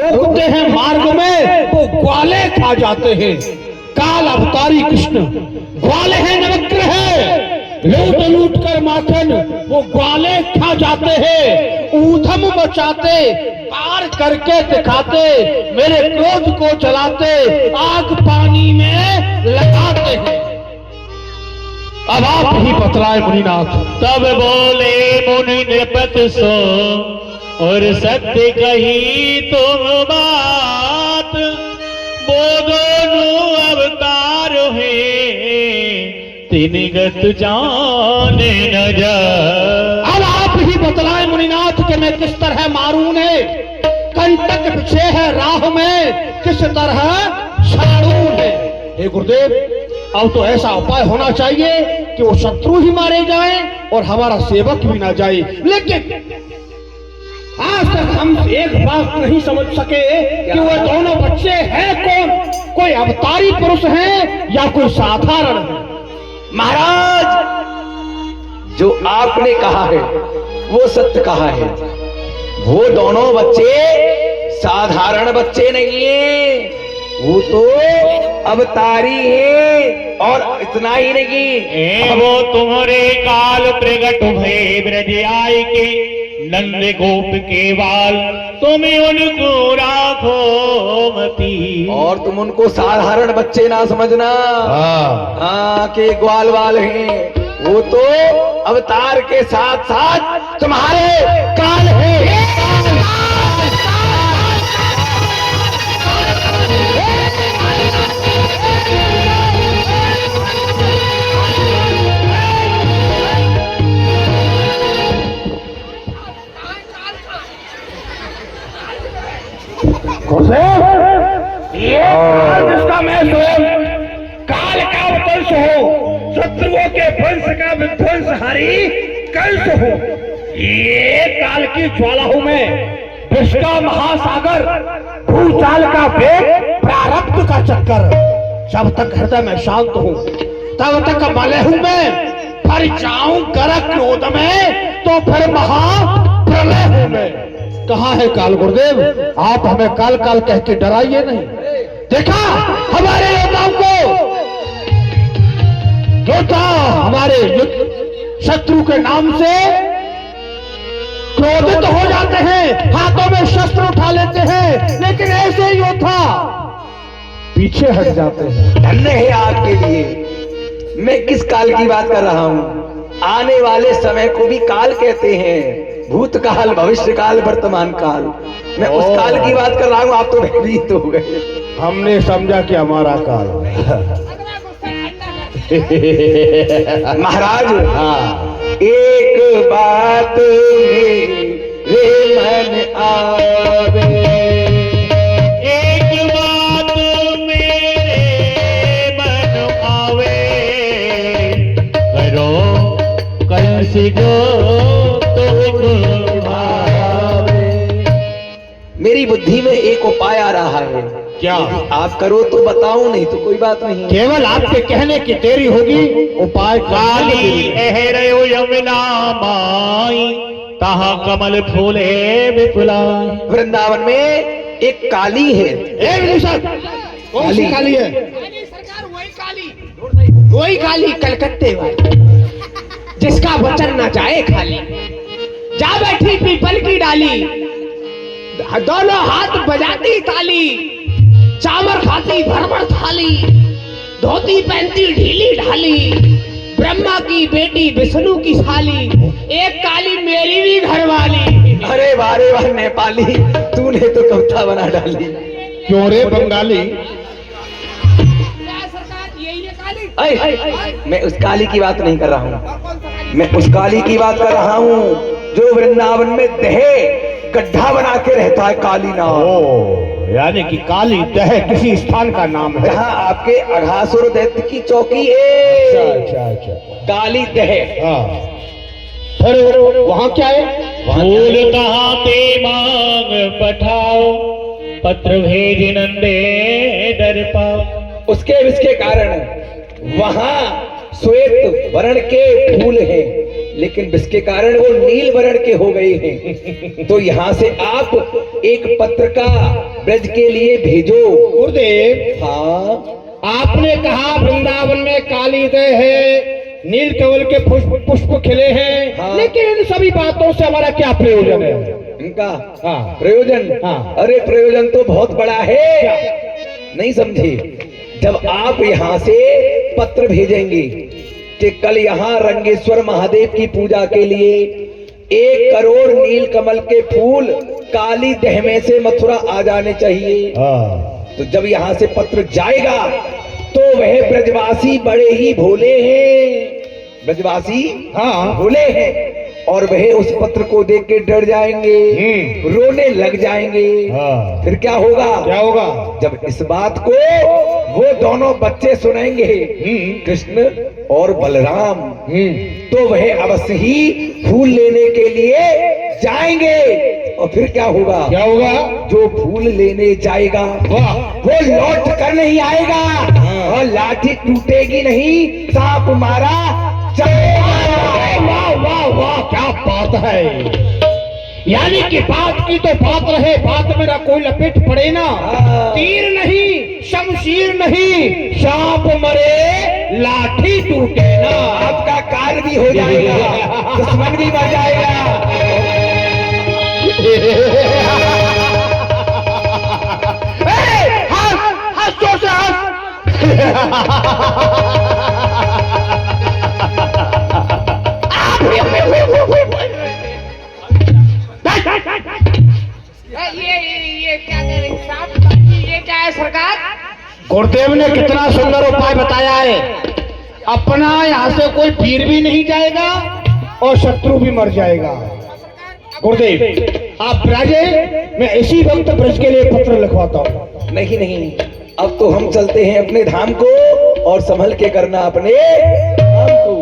रोकते हैं मार्ग में वो ग्वाले खा जाते हैं। काल अवतारी कृष्ण ग्वाले हैं, नवग्रह लूट लूट कर माखन वो ग्वाले खा जाते हैं। ऊधम मचाते, पार करके दिखाते, मेरे क्रोध को जलाते, आग पानी में लगाते हैं। अब आप ही बतलाए मुनिनाथ। तब बोले मुनि नृपत सो और सत्य कही तुम बात, वो दोनों अवतार है तिनिगत जाने न जा। अब आप ही बतलाए मुनिनाथ कि मैं किस तरह मारूं ने, कंटक बिछे है राह में, किस तरह छाड़ू है। हे गुरुदेव, अब तो ऐसा उपाय होना चाहिए कि वो शत्रु ही मारे जाएं और हमारा सेवक भी ना जाए। लेकिन आज तक हम एक बात नहीं समझ सके कि वो दोनों बच्चे हैं कौन, कोई अवतारी पुरुष हैं या कोई साधारण है। महाराज, जो आपने कहा है वो सत्य कहा है। वो दोनों बच्चे साधारण बच्चे नहीं है, वो तो अवतारी है। और इतना ही नहीं, वो तुम्हारे काल प्रगट भय ब्रज आय के नंद गोप के बाल, तुम्हें उनको राखो मती। और तुम उनको साधारण बच्चे ना समझना, हाँ के ग्वाल वाल हैं। वो तो अवतार के साथ साथ तुम्हारे काल है। ये काल जिसका मैं स्वयं काल का वंश हो, शत्रुओं के वंश का विध्वंसहारी कंस हो। ये काल की ज्वाला हूं मैं, विश्व का महासागर, भूचाल का वेग, प्रारब्ध का चक्कर। जब तक हृदय में शांत हूं तब तक बले हूं मैं, पर जाऊं गर्क क्रोध में तो फिर महाप्रलय हूं मैं। कहाँ है काल गुरुदेव? आप हमें काल काल कह के डराइए नहीं। देखा हमारे योद्धाओं को, योद्धा हमारे शत्रु के नाम से क्रोधित हो जाते हैं, हाथों में शस्त्र उठा लेते हैं, लेकिन ऐसे योद्धा पीछे हट जाते हैं। धन्य है आपके लिए। मैं किस काल की बात कर रहा हूं? आने वाले समय को भी काल कहते हैं, भूतकाल, भविष्य काल, वर्तमान काल। मैं उस काल की बात कर रहा हूं, आप तो भयभीत हो गए। हमने समझा कि हमारा काल। महाराज, हाँ, एक बात मेरे मन आवे, एक बात मेरे मन आवे, करो कंस जो तुम भावे। मेरी बुद्धि में एक उपाय आ रहा है। क्या? आप करो तो बताऊं, नहीं तो कोई बात नहीं। केवल आपके कहने की देरी होगी। उपाय काली अहरयो यमुना माई, तहा कमल फूले विपुलाई। वृंदावन में एक काली है। कौन सी काली है? वही काली कलकत्ते वाली, जिसका वचन न जाए खाली। जा बैठी पीपल की डाली, दोनों हाथ बजाती ताली, चामर खाती भरभर थाली, धोती पहनती ढीली ढाली, ब्रह्मा की बेटी विष्णु की साली, एक काली मेरी भी घरवाली। अरे वारे वाह नेपाली, तूने तो कविता बना डाली। क्यों रे बंगाली? मैं उस काली की बात नहीं कर रहा हूँ, मैं उस काली की बात कर रहा हूँ जो वृंदावन में दहे गड्ढा बना के रहता है। काली नाम, यानी कि काली दह किसी स्थान का नाम है जहाँ आपके अघासुर दैत्य की चौकी है। अच्छा। काली दह। हाँ, फिर वहाँ क्या है? फूल कहाँ ते मांग पठाओ, पत्र भेज नंदे डर पाओ। उसके कारण वहाँ श्वेत वर्ण के फूल हैं, लेकिन जिसके कारण वो नील वर्ण के हो गए हैं। तो यहाँ से आप एक पत्र का ब्रज के लिए भेजो। गुरुदेव, हाँ, आपने कहा वृंदावन में काली दय है, नील कमल के पुष्प खिले हैं, हाँ। लेकिन इन सभी बातों से हमारा क्या प्रयोजन है? इनका हाँ। प्रयोजन, हाँ। अरे प्रयोजन तो बहुत बड़ा है, नहीं समझे? जब आप यहाँ से पत्र भेजेंगे कि कल यहाँ रंगेश्वर महादेव की पूजा के लिए 1 करोड़ नील कमल के फूल काली दह में से मथुरा आ जाने चाहिए, तो जब यहाँ से पत्र जाएगा तो वह ब्रजवासी बड़े ही भोले हैं, ब्रजवासी हाँ। भोले हैं, और वह उस पत्र को देख के डर जाएंगे, रोने लग जाएंगे। हाँ। फिर क्या होगा? क्या होगा? जब इस बात को वो दोनों बच्चे सुनेंगे, कृष्ण और बलराम, तो वह अवश्य ही फूल लेने के लिए जाएंगे। और फिर क्या होगा? क्या होगा? जो फूल लेने जाएगा वाह, वो लौट कर नहीं आएगा, और लाठी टूटेगी नहीं, सांप मारा चलेगा। वाह वाह वाह, क्या बात है! यानी कि बात की तो बात रहे, बात में ना कोई लपेट पड़े ना, तीर नहीं, शमशीर नहीं, सांप मरे लाठी टूटे ना। आपका कार्य भी हो जाएगा, दुश्मन भी मर जाएगा। हंस जोर से हंस। ये क्या कह रहे हैं साहब? ये क्या है सरकार? गुरुदेव ने कितना सुंदर उपाय बताया है। अपना यहाँ से कोई वीर भी नहीं जाएगा और शत्रु भी मर जाएगा। गुरुदेव आप राजे, मैं इसी वक्त ब्रज के लिए पत्र लिखवाता हूँ। नहीं नहीं, अब तो हम चलते हैं अपने धाम को, और संभल के करना अपने धाम को।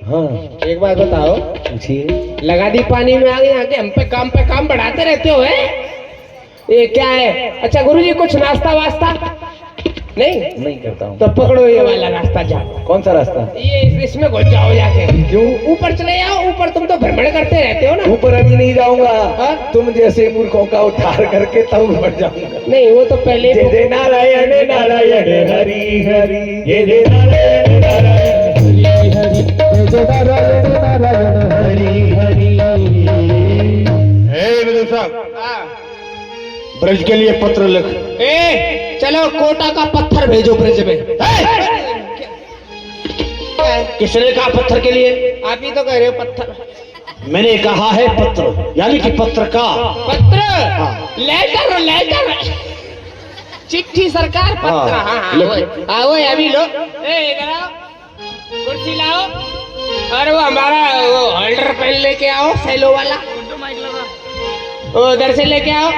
हाँ, एक बात बताओ, पूछिए। लगा दी पानी में आगे आके हम पे काम बढ़ाते रहते हो है? ये क्या है? अच्छा गुरुजी कुछ नाश्ता वास्ता नहीं? नहीं करता हूँ। तो पकड़ो ये वाला रास्ता, जाओ। कौन सा रास्ता? ये इसमें घुस जाओ जाके। क्यों? ऊपर चले जाओ, ऊपर तुम तो भ्रमण करते रहते हो ना। ऊपर अभी नहीं जाऊंगा, हाँ? तुम जैसे मूर्खों का उद्धार करके तब ऊपर जाऊंगा। नहीं वो तो पहले जय जय नारायण नारायण हरि हरि, जय जय नारायण नारायण हरि हरि, जय जय नारायण नारायण हरि हरि। हे विदुर साहब, ब्रज के लिए पत्र लिख। ए चलो कोटा का पत्थर भेजो ब्रज में। किसने कहा पत्थर के लिए? आप ही तो कह रहे हो पत्थर। मैंने कहा है पत्र, यानी कि पत्र का पत्र, लेटर लेटर, चिट्ठी सरकार, पत्र। हाँ हाँ वो अभी लो। इधर आओ, कुर्सी लाओ, और वो हमारा वो होल्डर पेन लेके आओ, सेलो वाला, वो उधर से लेके आओ,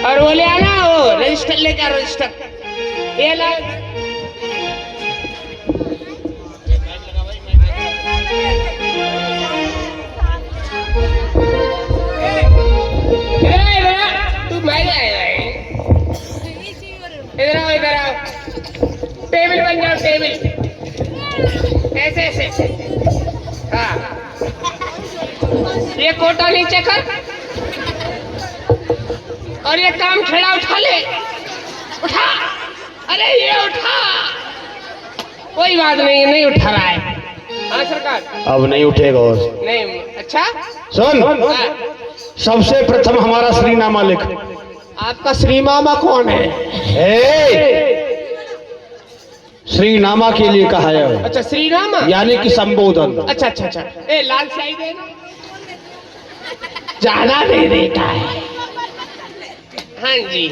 और वो ले आना, वो रजिस्टर लेके आओ, रजिस्टर ये ला। इधर आओ, टेबल बन जाओ, टेबल ऐसे ऐसे। हाँ, ये कोटा नीचे कर, और ये काम खेड़ा उठा ले, उठा, अरे ये उठा। कोई बात नहीं, नहीं उठा रहा है। हाँ सरकार, अब नहीं उठेगा। और नहीं अच्छा सुन, हाँ। सबसे प्रथम हमारा श्रीनामा लिख। आपका श्रीमामा कौन है? श्रीनामा के लिए कहा है, अच्छा श्रीरामा, यानी कि संबोधन। अच्छा अच्छा अच्छा। ए लाल स्याही देना, ज्यादा दे देता है। हाँ जी,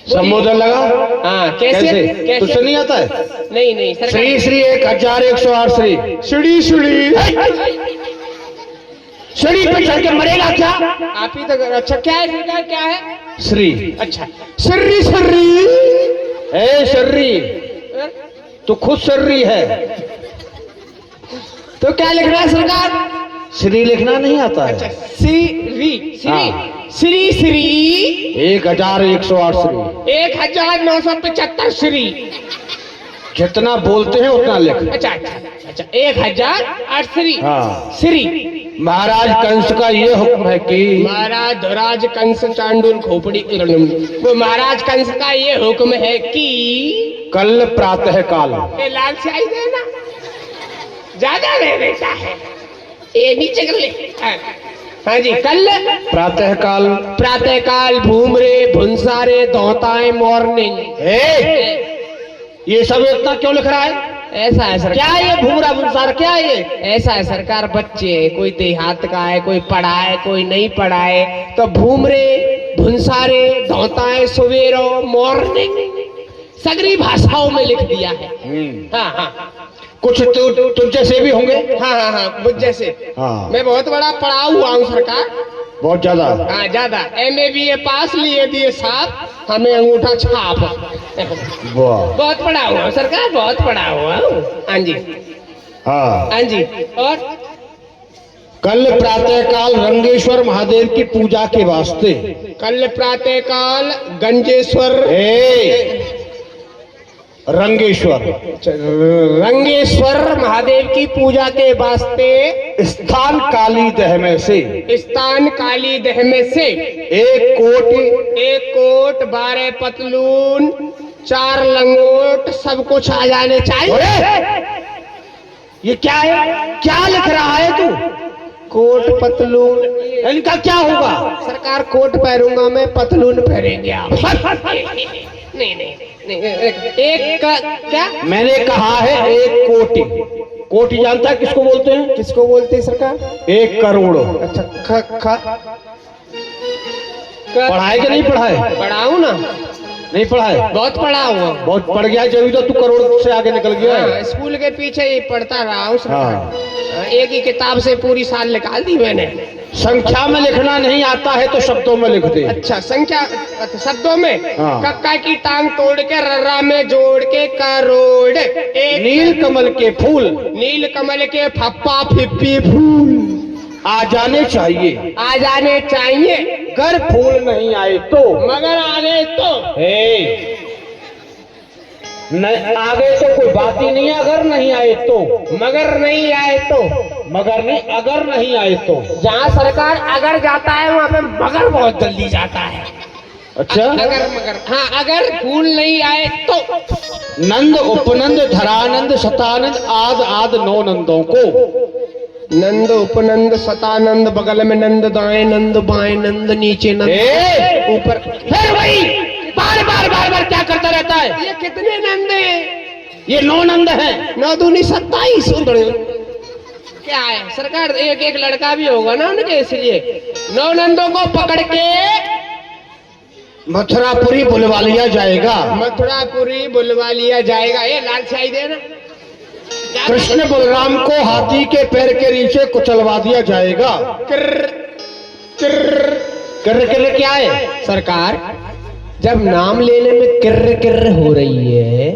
संबोधन लगा। हाँ कैसे? तुझसे नहीं आता है? नहीं नहीं सरकार। श्री श्री 1108 श्री श्री श्री श्री पे चढ़ के मरेगा क्या? आप ही तो। अच्छा क्या है सरकार, क्या है? श्री। अच्छा सर्री सर्री, ए शर्री, तू खुद शर्री है। तो क्या लिख रहा है सरकार? श्री लिखना नहीं आता अच्छा है। श्री श्री हाँ। श्री श्री 1108 श्री 1975 श्री जितना बोलते हैं उतना लिख। अच्छा अच्छा अच्छा 1008 श्री हाँ। श्री महाराज कंस का ये हुक्म है कि महाराज ध्वराज कंस चांडूल खोपड़ी वो महाराज कंस का ये हुक्म है कि कल प्रातः काल ये लाल चाय देना ज्यादा ले लेता है ये नीचे कर ले। हाँ जी कल प्रातः प्रातः भूमरे भुंसारे दौताएं मॉर्निंग। ये सब इतना क्यों लिख रहा है? ऐसा है सरकार। क्या ये भूमरा भुंसार क्या है ये? ऐसा है सरकार, बच्चे कोई देहात का है, कोई पढ़ा है, कोई नहीं पढ़ा है, तो भूमरे भुंसारे दौताएं सवेरो मॉर्निंग सगरी भाषाओं में लिख दिया है। हाँ हाँ कुछ तुम जैसे भी होंगे। हाँ मुझ जैसे। हाँ। मैं बहुत बड़ा पढ़ा हुआ हूँ सरकार, बहुत ज्यादा। हाँ ज्यादा। MA पास लिए दिए साहब, हमें अंगूठा छाप। वाह। बहुत पढ़ा हुआ हूँ सरकार, बहुत पढ़ा हुआ हूँ। हाँ जी हाँ हाँ जी। और कल प्रातः काल रंगेश्वर महादेव की पूजा के वास्ते कल प्रातः काल गंजेश्वर रंगेश्वर महादेव की पूजा के वास्ते स्थान काली दह में से एक कोट 12 पतलून 4 लंगोट सब कुछ आ जाने चाहिए। ये क्या है? क्या लिख रहा है तू? कोट पतलून इनका क्या होगा? सरकार कोट पहनूंगा मैं, पतलून पहनेंगे आप। नहीं एक का क्या? मैंने कहा है एक कोटि जानता है किसको बोलते हैं? किसको बोलते हैं सरकार? 1 करोड़। अच्छा पढ़ाए कि नहीं पढ़ाए? पढ़ाऊं ना? नहीं पढ़ाए? बहुत पढ़ा हुआ। बहुत पढ़ गया जब तो तू करोड़ से आगे निकल गया। हाँ, स्कूल के पीछे ही पढ़ता रहा हूँ सरकार। हाँ। एक ही किताब से पूरी साल निकाल दी मैंने। संख्या में लिखना नहीं आता है तो शब्दों में लिख दे। अच्छा संख्या, अच्छा शब्दों में। हाँ। कक्का की टांग तोड़ के रर्रा में जोड़ के करोड़। एक नील कमल के फूल, नील कमल के फप्पा फिप्पी फूल आ जाने चाहिए। गर फूल नहीं आए तो, मगर आगे तो आगे तो कोई बात ही नहीं है। अगर नहीं आए तो, मगर नहीं आए तो, मगर नहीं अगर नहीं आए तो। जहाँ सरकार अगर जाता है वहाँ पे मगर बहुत जल्दी जाता है। अच्छा अगर मगर, हाँ अगर फूल नहीं आए तो। नंद उपनंद धरानंद शतानंद आद 9 नंदों को। नंद उपनंद शतानंद, बगल में नंद, दाएं नंद बाएं नंद, नीचे नंद ऊपर। फिर वही बार क्या करता रहता है? ये कितने नंद हैं? ये 9 नंद हैं। 9 दूनी 27। क्या है सरकार? एक लड़का भी होगा ना उनके, इसलिए 9 नंदों को पकड़ के मथुरापुरी बुलवा लिया जाएगा। ये लाल चाय देना। कृष्ण बलराम को हाथी के पैर के नीचे कुचलवा दिया जाएगा। किर्र क्या है सरकार? जब नाम लेने में किर्र हो रही है,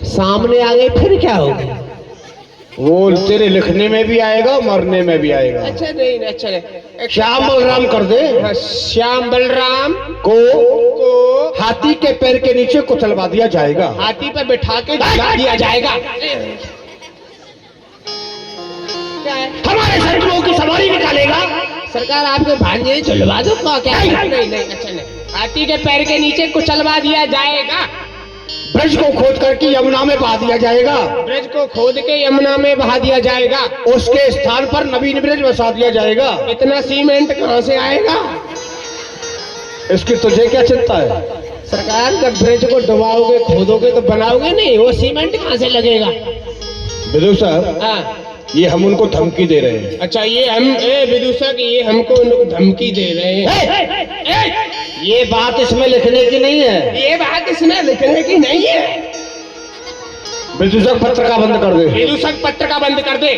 सामने आ गए फिर क्या होगा? वो तेरे लिखने में भी आएगा, मरने में भी आएगा। अच्छा नहीं अच्छा नहीं। श्याम बलराम कर दे। हाँ, श्याम बलराम को हाथी के पैर के नीचे कुचलवा दिया जाएगा। हाथी पर बिठा के झुला दिया जाएगा। हमारे शत्रुओं की सवारी निकालेगा। सरकार आपके भांजे झुलवा दो क्या? नहीं अच्छा नहीं। हाथी के पैर के नीचे कुचलवा दिया जाएगा। ब्रज को खोद करके यमुना में बहा दिया जाएगा। ब्रज को खोद के यमुना में बहा दिया जाएगा। उसके स्थान पर नवीन ब्रज बसा दिया जाएगा। इतना सीमेंट कहाँ से आएगा? इसकी तुझे क्या चिंता है? सरकार जब ब्रज को डुबाओगे खोदोगे तो बनाओगे नहीं, वो सीमेंट कहाँ से लगेगा? विदूषक, हाँ ये हम उनको धमकी दे रहे हैं। अच्छा ये हम विदूषक, ये हमको धमकी दे रहे हैं। ये बात इसमें लिखने की नहीं है। ये बात इसमें लिखने की नहीं है। विदूषक पत्रिका बंद कर दे। विदूषक पत्रिका बंद कर दे।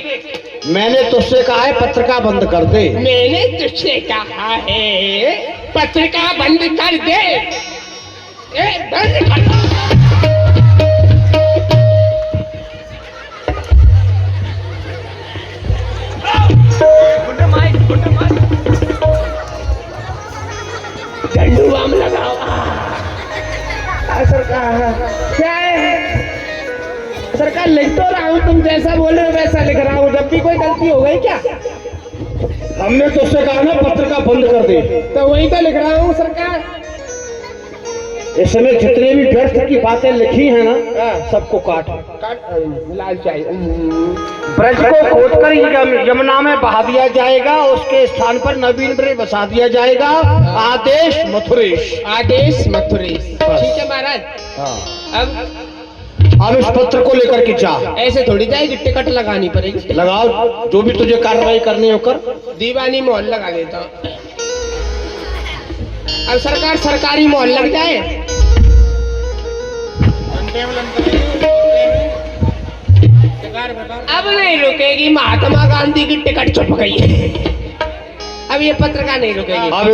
मैंने तुझसे कहा है पत्रिका बंद कर दे। मैंने तुझसे कहा है पत्रिका बंद कर दे। बंद कर दे। झंडू बम लगाओ। सरकार क्या है? सरकार लिख तो रहा हूँ, तुम जैसा बोल रहे हो वैसा लिख रहा हूँ। जब भी कोई गलती हो गई क्या? हमने तो उससे कहा ना पत्रिका बंद कर दे। तो वही तो लिख रहा हूँ सरकार। इस समय जितने भी व्यर्थ की बातें लिखी हैं ना, सबको काट लाल चाहिए। ब्रज को खोदकर यमुना में बहा दिया जाएगा, उसके स्थान पर नवीन ब्रज बसा दिया जाएगा। आदेश मथुरेश। आदेश मथुरेश। ठीक है महाराज। अब इस पत्र को लेकर के जा। ऐसे थोड़ी जाएगी, टिकट लगानी पड़ेगी। लगाओ, जो भी तुझे कार्रवाई करनी हो कर। दीवानी मोहर लगा देता हूँ। अब सरकार सरकारी मोहर लग जाए। अब नहीं रुकेगी, महात्मा गांधी की टिकट छुप गई है। अब ये पत्रिका नहीं रुकेगी। अब